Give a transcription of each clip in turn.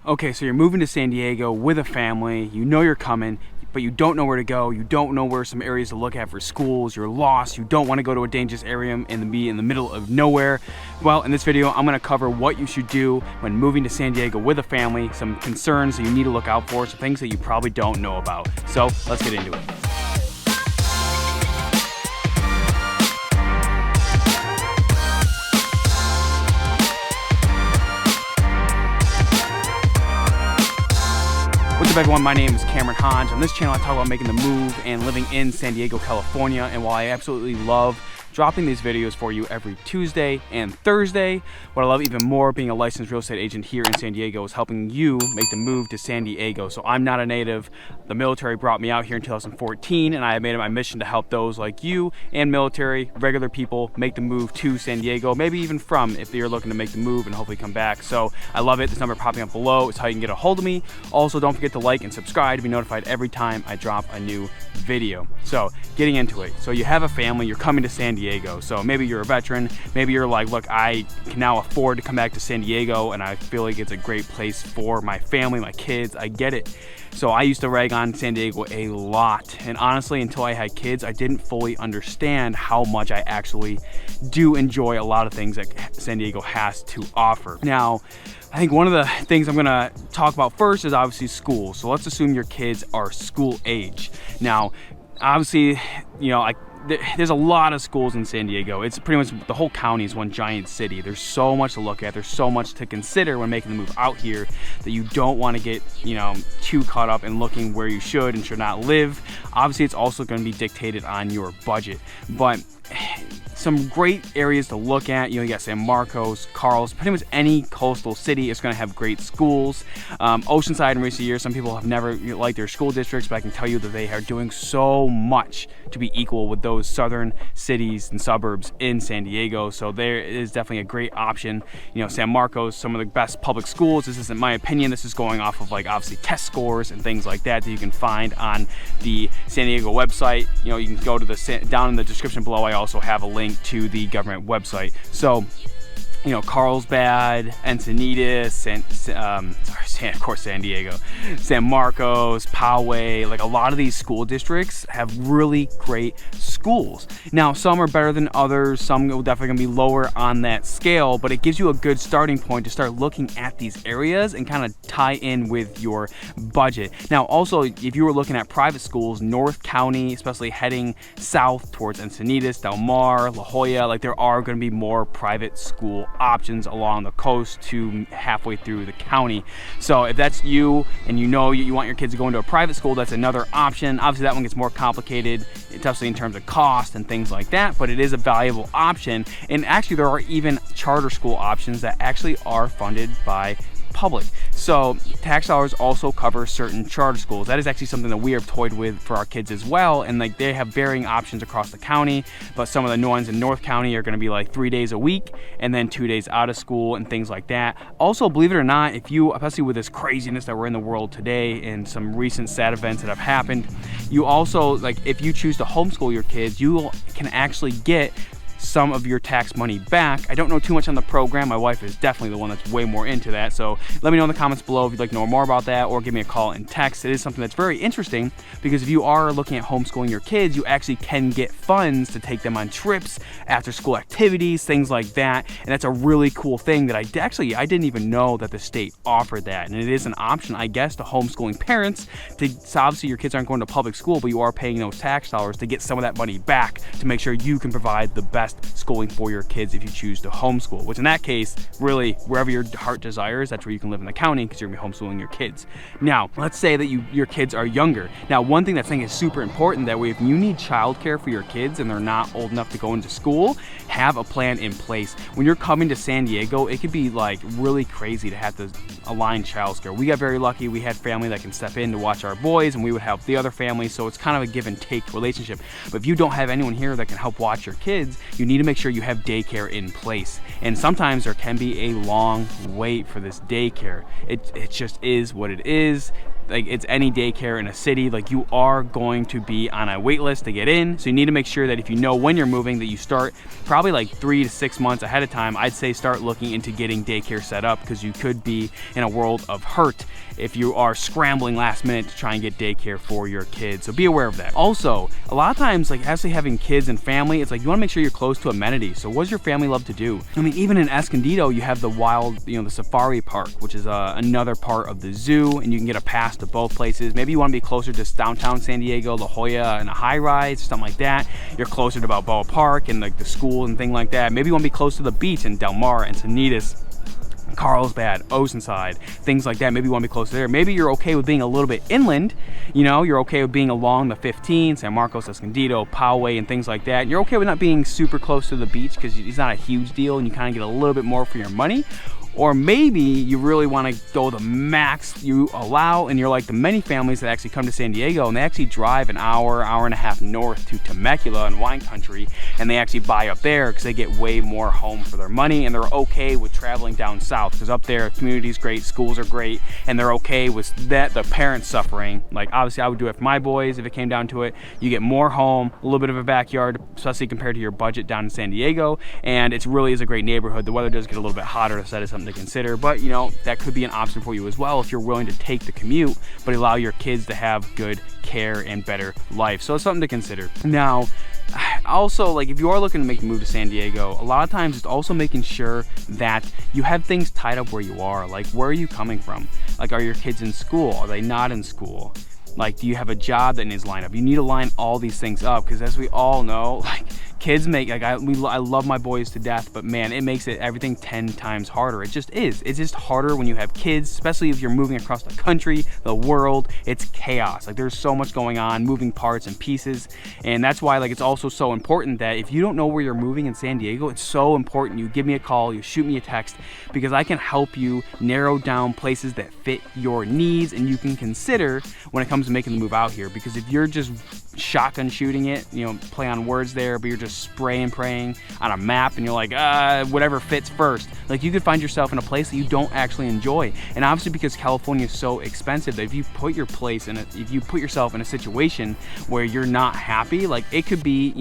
Okay, so you're moving to San Diego with a family, you know you're coming, but you don't know where to go, you don't know where some areas to look at for schools, you're lost, you don't want to go to a dangerous area and be in the middle of nowhere. Well, in this video, I'm going to cover what you should do when moving to San Diego with a family, some concerns that you need to look out for, some things that you probably don't know about. So let's get into it. What's up everyone, my name is Cameron Hodge. On this channel I talk about making the move and living in San Diego, California, and while I absolutely love dropping these videos for you every Tuesday and Thursday, what I love even more being a licensed real estate agent here in San Diego is helping you make the move to San Diego. So I'm not a native. The military brought me out here in 2014 and I have made it my mission to help those like you and military, regular people make the move to San Diego, maybe even from if you're looking to make the move and hopefully come back. So I love it. This number popping up below is how you can get a hold of me. Also, don't forget to like and subscribe to be notified every time I drop a new video. So getting into it. So you have a family, you're coming to San Diego. So maybe you're a veteran, maybe you're like, look, I can now afford to come back to San Diego and I feel like it's a great place for my family, my kids, I get it. So I used to rag on San Diego a lot, and honestly, until I had kids, I didn't fully understand how much I actually do enjoy a lot of things that San Diego has to offer. Now, I think one of the things I'm gonna talk about first is obviously school. So let's assume your kids are school age. Now, obviously, you know, there's a lot of schools in San Diego. It's pretty much the whole county is one giant city. There's so much to look at. There's so much to consider when making the move out here that you don't want to get, you know, too caught up in looking where you should and should not live. Obviously, it's also going to be dictated on your budget, but some great areas to look at. You know, you got San Marcos, Carl's, pretty much any coastal city is going to have great schools. Oceanside in recent years, some people have never liked their school districts, but I can tell you that they are doing so much to be equal with those southern cities and suburbs in San Diego. So there is definitely a great option. You know, San Marcos, some of the best public schools. This isn't my opinion. This is going off of like obviously test scores and things like that you can find on the San Diego website. You know, you can go to down in the description below. I also have a link to the government website. So, you know, Carlsbad, Encinitas, and of course San Diego, San Marcos, Poway, like a lot of these school districts have really great schools. Now, some are better than others, some will definitely gonna be lower on that scale, but it gives you a good starting point to start looking at these areas and kind of tie in with your budget. Now, also, if you were looking at private schools, North County, especially heading south towards Encinitas, Del Mar, La Jolla, like there are gonna be more private school options along the coast to halfway through the county. So if that's you and you know you want your kids to go into a private school, that's another option. Obviously that one gets more complicated, especially in terms of cost and things like that, but it is a valuable option. And actually there are even charter school options that actually are funded by public. So tax dollars also cover certain charter schools. That is actually something that we have toyed with for our kids as well, and like they have varying options across the county, but some of the ones in North County are going to be like 3 days a week and then 2 days out of school and things like that. Also, believe it or not, if you, especially with this craziness that we're in the world today and some recent sad events that have happened, you also, like if you choose to homeschool your kids, you can actually get some of your tax money back. I don't know too much on the program. My wife is definitely the one that's way more into that. So let me know in the comments below if you'd like to know more about that, or give me a call and text. It is something that's very interesting because if you are looking at homeschooling your kids, you actually can get funds to take them on trips, after school activities, things like that. And that's a really cool thing that I didn't even know that the state offered that. And it is an option, I guess, to homeschooling parents. So obviously your kids aren't going to public school, but you are paying those tax dollars to get some of that money back to make sure you can provide the best schooling for your kids if you choose to homeschool, which in that case, really wherever your heart desires, that's where you can live in the county because you're gonna be homeschooling your kids. Now, let's say that your kids are younger. Now, one thing that I think is super important that way, if you need childcare for your kids and they're not old enough to go into school, have a plan in place. When you're coming to San Diego, it could be like really crazy to have to align childcare. We got very lucky. We had family that can step in to watch our boys and we would help the other family. So it's kind of a give and take relationship. But if you don't have anyone here that can help watch your kids, you need to make sure you have daycare in place. And sometimes there can be a long wait for this daycare. It just is what it is. like it's any daycare in a city, like you are going to be on a wait list to get in. So you need to make sure that if you know when you're moving, that you start probably like 3 to 6 months ahead of time. I'd say start looking into getting daycare set up, because you could be in a world of hurt if you are scrambling last minute to try and get daycare for your kids. So be aware of that. Also, a lot of times, like actually having kids and family, it's like you want to make sure you're close to amenities. So what does your family love to do? I mean, even in Escondido, you have the wild, the safari park, which is another part of the zoo, and you can get a pass to both places. Maybe you want to be closer to downtown San Diego, La Jolla, and a high rise, something like that. You're closer to Balboa Park and like the school and thing like that. Maybe you want to be close to the beach in Del Mar, Encinitas, Carlsbad, Oceanside, things like that. Maybe you want to be close there. Maybe you're okay with being a little bit inland. You're okay with being along the 15, San Marcos, Escondido, Poway, and things like that. And you're okay with not being super close to the beach because it's not a huge deal and you kind of get a little bit more for your money. Or maybe you really want to go the max you allow, and you're like the many families that actually come to San Diego and they actually drive an hour and a half north to Temecula and wine country, and they actually buy up there because they get way more home for their money, and they're okay with traveling down south because up there community's great, schools are great, and they're okay with that, the parents suffering. Like obviously I would do it for my boys if it came down to it. You get more home, a little bit of a backyard, especially compared to your budget down in San Diego, and it really is a great neighborhood. The weather does get a little bit hotter, so that is something to consider, but that could be an option for you as well if you're willing to take the commute but allow your kids to have good care and better life. So it's something to consider. Now also, like if you are looking to make the move to San Diego, a lot of times it's also making sure that you have things tied up where you are. Like, where are you coming from? Like, are your kids in school? Are they not in school? Like, do you have a job that needs lined up? You need to line all these things up, because as we all know, like kids make, like I love my boys to death, but man, it makes everything 10 times harder. It just is. It's just harder when you have kids, especially if you're moving across the country, the world. It's chaos. Like there's so much going on, moving parts and pieces, and that's why like it's also so important that if you don't know where you're moving in San Diego, it's so important you give me a call, you shoot me a text, because I can help you narrow down places that fit your needs and you can consider when it comes to making the move out here. Because if you're just shotgun shooting it, play on words there, but you're just spraying praying on a map and you're like, whatever fits first, like you could find yourself in a place that you don't actually enjoy. And obviously because California is so expensive, that if you put yourself in a situation where you're not happy, like it could be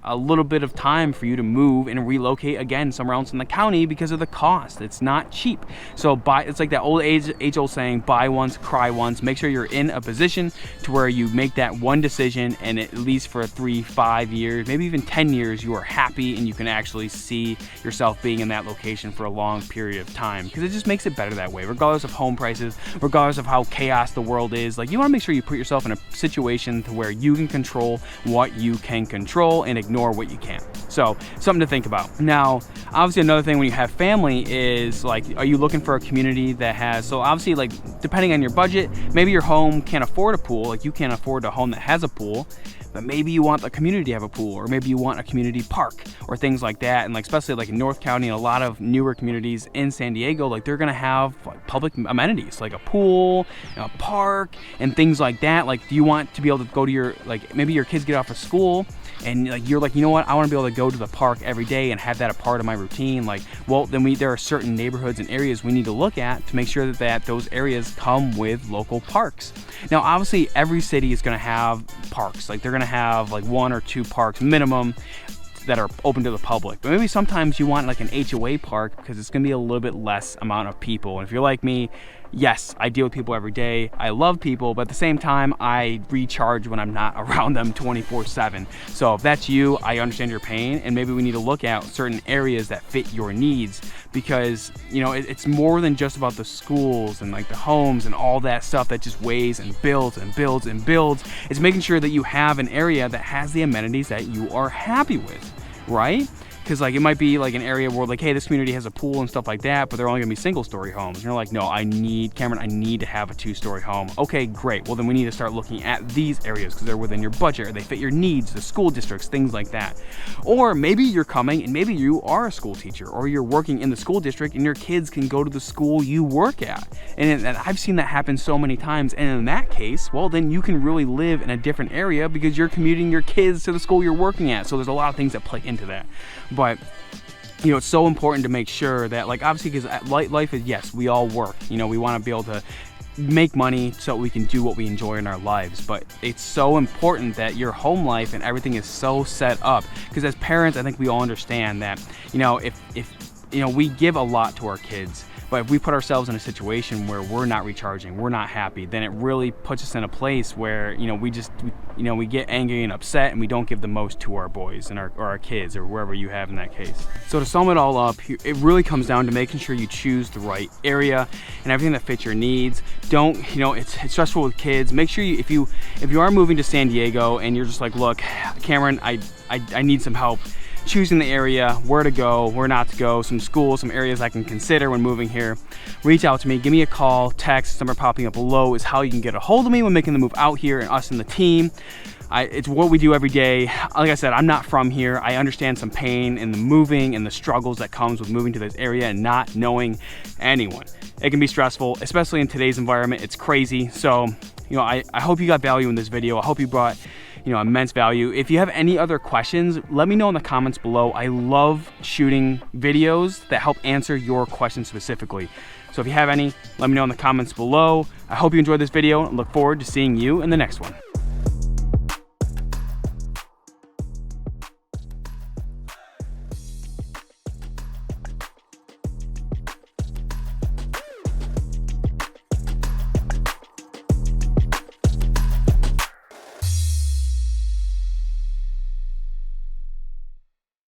a little bit of time for you to move and relocate again somewhere else in the county because of the cost. It's not cheap. So it's like that old age-old saying, buy once, cry once. Make sure you're in a position to where you make that one decision, and at least for 3, 5 years, maybe even 10 years, you are happy and you can actually see yourself being in that location for a long period of time, because it just makes it better that way, regardless of home prices, regardless of how chaos the world is. Like, you want to make sure you put yourself in a situation to where you can control what you can control and ignore what you can't. So something to think about. Now, obviously another thing when you have family is like, are you looking for a community that has, so obviously like depending on your budget, maybe your home can't afford a pool, like you can't afford a home that has a pool, but maybe you want the community to have a pool, or maybe you want a community park or things like that. And like especially like in North County and a lot of newer communities in San Diego, like they're gonna have like public amenities like a pool, a park, and things like that. Like, do you want to be able to go to your, like maybe your kids get off of school and like you're like, you know what, I want to be able to go to the park every day and have that a part of my routine. Like, well, then there are certain neighborhoods and areas we need to look at to make sure that those areas come with local parks. Now, obviously, every city is going to have parks. Like, they're going to have like 1 or 2 parks minimum that are open to the public. But maybe sometimes you want like an HOA park because it's going to be a little bit less amount of people. And if you're like me, yes, I deal with people every day. I love people, but at the same time, I recharge when I'm not around them 24/7. So if that's you, I understand your pain, and maybe we need to look at certain areas that fit your needs, because it's more than just about the schools and like the homes and all that stuff that just weighs and builds and builds and builds. It's making sure that you have an area that has the amenities that you are happy with, right? Because like it might be like an area where like, hey, this community has a pool and stuff like that, but they're only gonna be single-story homes. And you're like, no, Cameron, I need to have a 2-story home. Okay, great. Well, then we need to start looking at these areas because they're within your budget, or they fit your needs, the school districts, things like that. Or maybe you're coming and maybe you are a school teacher, or you're working in the school district and your kids can go to the school you work at. And I've seen that happen so many times. And in that case, well, then you can really live in a different area because you're commuting your kids to the school you're working at. So there's a lot of things that play into that. But it's so important to make sure that, like, obviously, because life is, yes, we all work. We want to be able to make money so we can do what we enjoy in our lives. But it's so important that your home life and everything is so set up, because as parents, I think we all understand that, you know, if you know, we give a lot to our kids, but if we put ourselves in a situation where we're not recharging, we're not happy, then it really puts us in a place where, you know, we get angry and upset, and we don't give the most to our boys and our kids, or wherever you have in that case. So to sum it all up, it really comes down to making sure you choose the right area and everything that fits your needs. Don't, you know, it's stressful with kids. Make sure if you are moving to San Diego and you're just like, look, Cameron, I need some help choosing the area, where to go, where not to go, some schools, some areas I can consider when moving here, reach out to me, give me a call, text, number popping up below is how you can get a hold of me when making the move out here, and us and the team. It's what we do every day. Like I said, I'm not from here. I understand some pain in the moving and the struggles that comes with moving to this area and not knowing anyone. It can be stressful, especially in today's environment. It's crazy. So, you know, I hope you got value in this video. I hope you brought, you know, immense value. If you have any other questions, let me know in the comments below. I love shooting videos that help answer your questions specifically. So if you have any, let me know in the comments below. I hope you enjoyed this video and look forward to seeing you in the next one.